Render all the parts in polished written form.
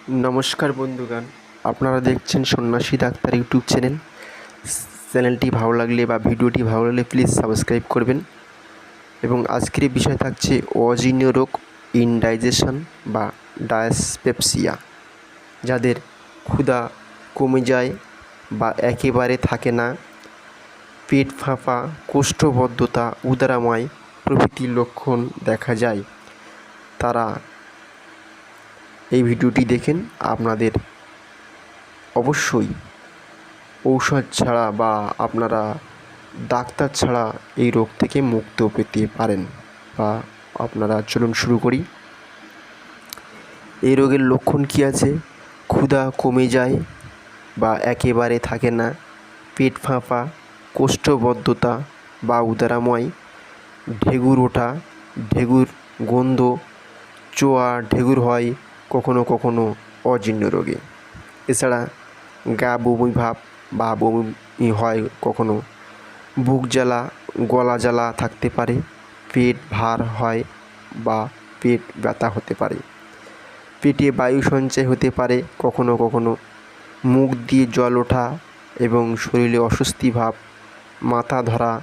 নমস্কার বন্ধুগণ, আপনারা দেখছেন সন্ন্যাসী ডাক্তার ইউটিউব চ্যানেল। চ্যানেলটি ভালো লাগলে বা ভিডিওটি ভালো লাগলে প্লিজ সাবস্ক্রাইব করবেন। এবং আজকের বিষয় থাকছে অজীর্ণ রোগ, ইনডাইজেশন বা ডায়াসপেপসিয়া। যাদের ক্ষুধা কমে যায় বা একেবারে থাকে না, পেট ফাঁপা, কোষ্ঠবদ্ধতা, উদরাময় প্রভৃতি লক্ষণ দেখা যায়, তারা এই ভিডিওটি দেখেন। আপনাদের অবশ্যই ঔষধ ছাড়া বা আপনারা ডাক্তার ছাড়া এই রোগ থেকে মুক্ত পেতে পারেন। বা আপনারা চলুন শুরু করি। এই রোগের লক্ষণ কী আছে? ক্ষুধা কমে যায় বা একেবারে থাকে না, পেট ফাঁপা, কোষ্ঠবদ্ধতা বা উদরাময়, ঢেগুর ওঠা, ঢেগুর গন্ধ, চোয়া ঢেগুর হয় কখনো কখনো অজীর্ণ রোগে। এছাড়া গা বমি ভাব বা বমি হয় কখনো, বুক জ্বালা, গলা জ্বালা থাকতে পারে, পেট ভার হয় বা পেট ব্যথা হতে পারে, পেটে বায়ু সঞ্চয় হতে পারে কখনো কখনো, মুখ দিয়ে জল ওঠা এবং শরীরে অস্বস্তি ভাব, মাথা ধরা,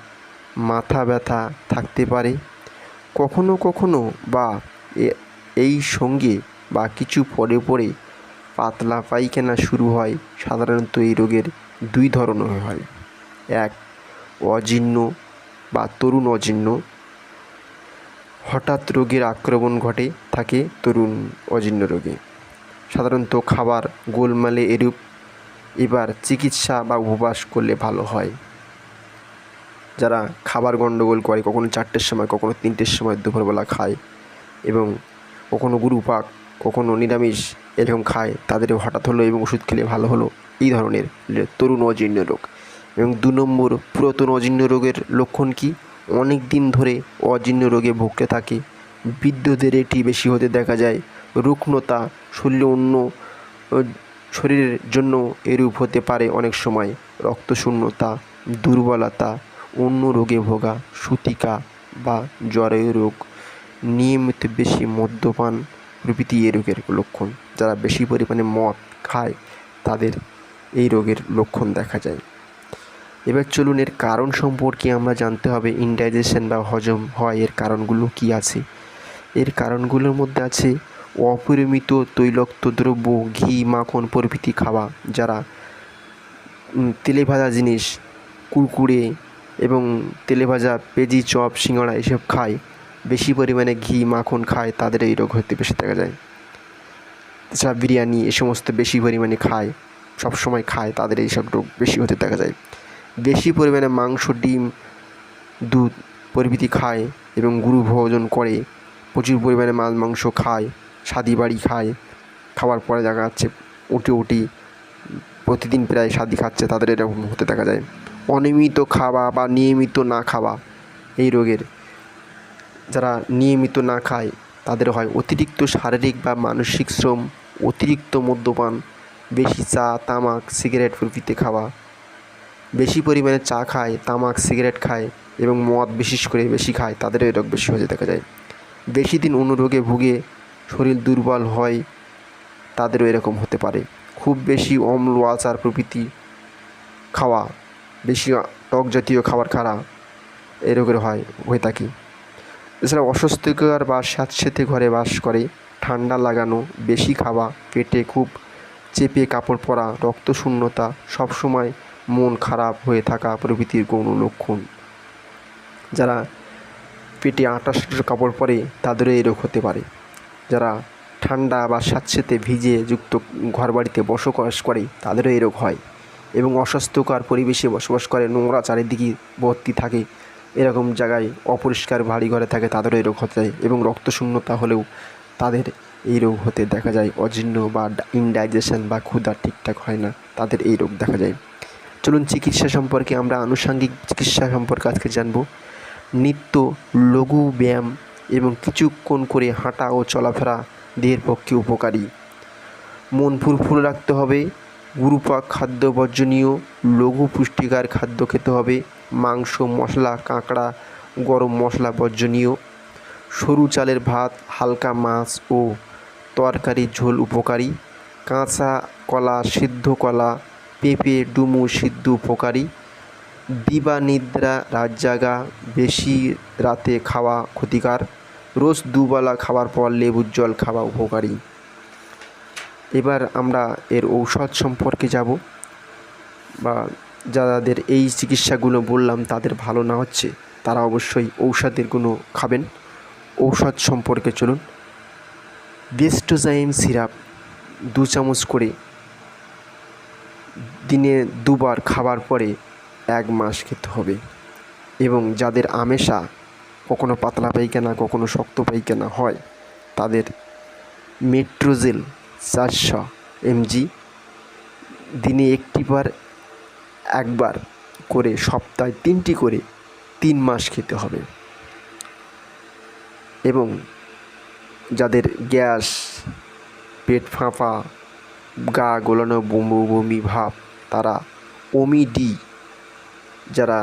মাথা ব্যথা থাকতে পারে কখনো কখনো, বা এই সঙ্গে বা কিছু পরে পরে পাতলা পায়খানা শুরু হয়। সাধারণত এই রোগের দুই ধরনের হয়। এক, অজীর্ণ বা তরুণ অজীর্ণ। হঠাৎ রোগের আক্রমণ ঘটে থাকে তরুণ অজীর্ণ রোগে, সাধারণত খাবার গোলমালে এরূপ। এবার চিকিৎসা বা উপবাস করলে ভালো হয়। যারা খাবার গণ্ডগোল করে, কখনো 4টের সময়, কখনো 3টের সময় দুপুরবেলা খায় এবং কখনো গুরুপাক, কখনো নিরামিষ এরকম খায়, তাদের হঠাৎ হলো এবং ওষুধ খেলে ভালো হলো, এই ধরনের তরুণ অজীর্ণ রোগ। এবং 2 নম্বর, পুরাতন অজীর্ণ রোগের লক্ষণ কি? অনেক দিন ধরে অজীর্ণ রোগে ভুগতে থাকে, বৃদ্ধদের এটি বেশি হতে দেখা যায়। রুগ্নতা, শরীরে অন্য শরীরের জন্য এরূপ হতে পারে অনেক সময়। রক্তশূন্যতা, দুর্বলতা, অন্য রোগে ভোগা, সূতিকা বা জ্বরের রোগ, নিয়মিত বেশি মদ্যপান প্রভৃতি এই রোগের লক্ষণ। যারা বেশি পরিমাণে মদ খায় তাদের এই রোগের লক্ষণ দেখা যায়। এবার চলুন এর কারণ সম্পর্কে আমরা জানতে হবে। ইনডাইজেশন বা হজম হয় এর কারণগুলো কি আছে? এর কারণগুলোর মধ্যে আছে অপরিমিত তৈলাক্ত দ্রব্য, ঘি, মাখন প্রভৃতি খাওয়া। যারা তেলে ভাজা জিনিস, কুরকুরে এবং তেলে ভাজা পেঁয়াজি, চপ, সিঙ্গাড়া এসব খায়, বেশি পরিমাণে ঘি মাখন খায়, তাদের এই রোগ হতে বেশি দেখা যায়। এছাড়া বিরিয়ানি এ সমস্ত বেশি পরিমাণে খায়, সবসময় খায়, তাদের এইসব রোগ বেশি হতে দেখা যায়। বেশি পরিমাণে মাংস, ডিম, দুধ প্রভৃতি খায় এবং গুরু ভোজন করে, প্রচুর পরিমাণে মাছ মাংস খায়, শাদি বাড়ি খায়, খাওয়ার পরে দেখা যাচ্ছে উটি প্রতিদিন প্রায় শাদি খাচ্ছে, তাদের এরকম হতে দেখা যায়। অনিয়মিত খাওয়া বা নিয়মিত না খাওয়া এই রোগের, যারা নিয়মিত না খায় তাদের হয় অতিরিক্ত শারীরিক বা মানসিক শ্রম, অতিরিক্ত মদ্যপান, বেশি চা, তামাক, সিগারেট প্রভৃতি খাওয়া। বেশি পরিমাণে চা খায়, তামাক, সিগারেট খায় এবং মদ বিশেষ করে বেশি খায়, তাদের এই রোগ বেশি হতে দেখা যায়। বেশি দিন অন্য রোগে ভুগে শরীর দুর্বল হয়, তাদেরও এরকম হতে পারে। খুব বেশি অম্ল আচার প্রভৃতি খাওয়া, বেশি টক জাতীয় খাবার খাওয়া এই রোগের হয়ে থাকে। এছাড়া অস্বস্তিকর বা স্যাঁতসেঁতে ঘরে বাস করে, ঠান্ডা লাগানো, বেশি খাওয়া, পেটে খুব চেপে কাপড় পরা, রক্তশূন্যতা, সবসময় মন খারাপ হয়ে থাকা প্রভৃতির গৌণ লক্ষণ। যারা পেটে আঁটা কাপড় পরে তাদেরও এই রোগ হতে পারে। যারা ঠান্ডা বা স্যাঁতসেঁতে ভিজে যুক্ত ঘরবাড়িতে বসবাস করে তাদেরও এই রোগ হয়। এবং অস্বাস্থ্যকর পরিবেশে বসবাস করে, নোংরা চারিদিকে ভর্তি থাকে, এরকম জায়গায় অপরিষ্কার বাড়ি ঘরে থাকে, তাদেরও এই রোগ হতে যায়। এবং রক্তশূন্যতা হলেও তাদের এই রোগ হতে দেখা যায়। অজীর্ণ বা ইনডাইজেশন বা ক্ষুধা ঠিকঠাক হয় না, তাদের এই রোগ দেখা যায়। চলুন চিকিৎসা সম্পর্কে আমরা আনুষঙ্গিক চিকিৎসা সম্পর্কে আজকে জানব। নিত্য লঘু ব্যায়াম এবং কিছুক্ষণ করে হাঁটা ও চলাফেরা দেহের পক্ষে উপকারী। মন ফুরফুরে রাখতে হবে। গুরুপাক খাদ্য বর্জনীয়, লঘু পুষ্টিকর খাদ্য খেতে হবে। মাংস, মশলা, কাঁকড়া, গরম মশলা বর্জনীয়। সরু চালের ভাত, হালকা মাছ ও তরকারি ঝোল উপকারী। কাঁচা কলা, সিদ্ধ কলা, পেঁপে, ডুমুর সিদ্ধ উপকারী। দিবানিদ্রা, রাত জাগা, বেশি রাতে খাওয়া ক্ষতিকার। রোজ দুবেলা খাওয়ার পর লেবুর জল খাওয়া উপকারী। এবার আমরা এর ঔষধ সম্পর্কে যাব, বা যাদের এই চিকিৎসাগুলো বললাম তাদের ভালো না হচ্ছে তারা অবশ্যই ঔষধেরগুলো খাবেন। ঔষধ সম্পর্কে চলুন। বেস্টোজাইম সিরাপ 2 চামচ করে দিনে 2 বার খাবার পরে 1 মাস খেতে হবে। এবং যাদের আমেশা, কখনো পাতলা পায়খানা কখনো শক্ত পায়খানা হয়, তাদের মেট্রোজেল 400 mg দিনে 1বার করে সপ্তাহে 3টি করে 3 মাস খেতে হবে। এবং যাদের গ্যাস, পেট ফাঁপা, গা গোলানো, বমি ভাব, তারা ওমিডি, যারা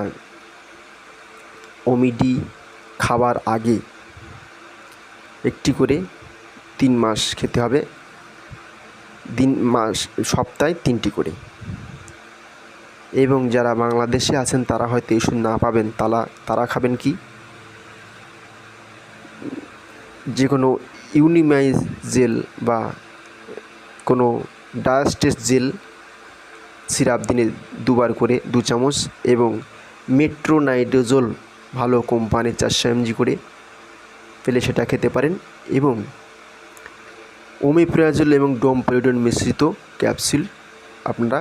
ওমিডি খাবার আগে 1টি করে 3 মাস খেতে হবে, সপ্তাহে 3টি করে। এবং যারা বাংলাদেশে আছেন তারা হয়তো এই ওষুধ না পাবেন, তারা খাবেন কি, যে কোনো ইউনিমাইজ জেল বা কোনো ডায়াস্টেস জেল সিরাপ দিনে 2 বার করে 2 চামচ, এবং মেট্রোনাইডোজোল ভালো কোম্পানির 400 mg করে পেলে সেটা খেতে পারেন। এবং ওমিপ্রাজোল এবং ডোমপেরিডন মিশ্রিত ক্যাপসুল আপনারা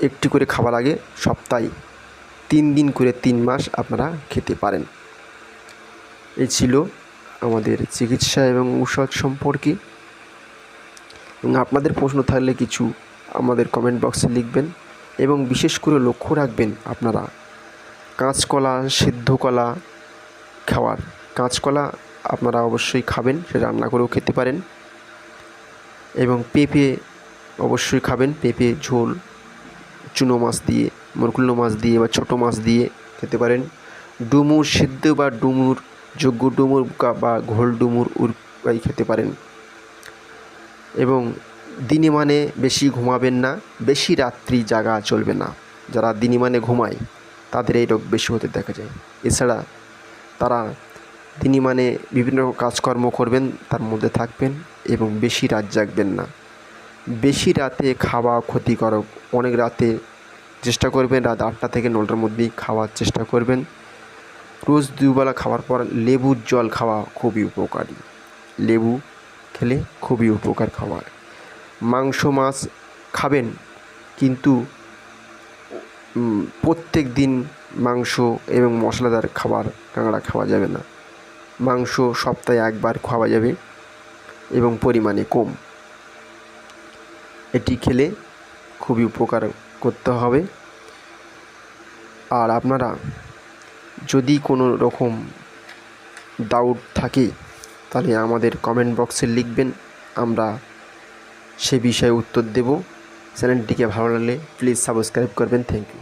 1টি করে খাবার আগে সপ্তাহে 3 দিন করে 3 মাস আপনারা খেতে পারেন। এই ছিল আমাদের চিকিৎসা এবং ঔষধ সম্পর্কে। এবং আপনাদের প্রশ্ন থাকলে কিছু আমাদের কমেন্ট বক্সে লিখবেন। এবং বিশেষ করে লক্ষ্য রাখবেন আপনারা কাঁচকলা, সিদ্ধ কলা খাওয়ার। কাঁচকলা আপনারা অবশ্যই খাবেন, সেটা রান্না করেও খেতে পারেন। এবং পেঁপে অবশ্যই খাবেন, পেঁপে ঝোল চুনো মাছ দিয়ে, মরকুল্লো মাছ দিয়ে বা ছোটো মাছ দিয়ে খেতে পারেন। ডুমুর সিদ্ধ বা ডুমুর যোগ্য ডুমুর বা ঘোল ডুমুর খেতে পারেন। এবং দিনে মানে বেশি ঘুমাবেন না, বেশি রাত্রি জাগা চলবে না। যারা দিনে মানে ঘুমায় তাদের এই রোগ বেশি হতে দেখা যায়। এছাড়া তারা দিনে মানে বিভিন্ন কাজকর্ম করবেন, তার মধ্যে থাকবেন এবং বেশি রাত জাগবেন না। বেশি রাতে খাওয়া ক্ষতিকারক। অনেক রাতে চেষ্টা করবেন রাত 8টা থেকে 9টার মধ্যেই খাওয়ার চেষ্টা করবেন। রোজ 2 বেলা খাওয়ার পর লেবুর জল খাওয়া খুবই উপকারী। লেবু খেলে খুবই উপকার খাবার। মাংস মাছ খাবেন, কিন্তু প্রত্যেক দিন মাংস এবং মশলাদার খাবার কাঁকড়া খাওয়া যাবে না। মাংস সপ্তাহে 1 বার খাওয়া যাবে এবং পরিমাণে কম। এটি খেলে খুবই উপকার করতে হবে। আর আপনারা যদি কোনো রকম ডাউট থাকে তাহলে আমাদের কমেন্ট বক্সে লিখবেন, আমরা সে বিষয়ে উত্তর দেব। চ্যানেলটিকে ভালো লাগলে প্লিজ সাবস্ক্রাইব করবেন। Thank you.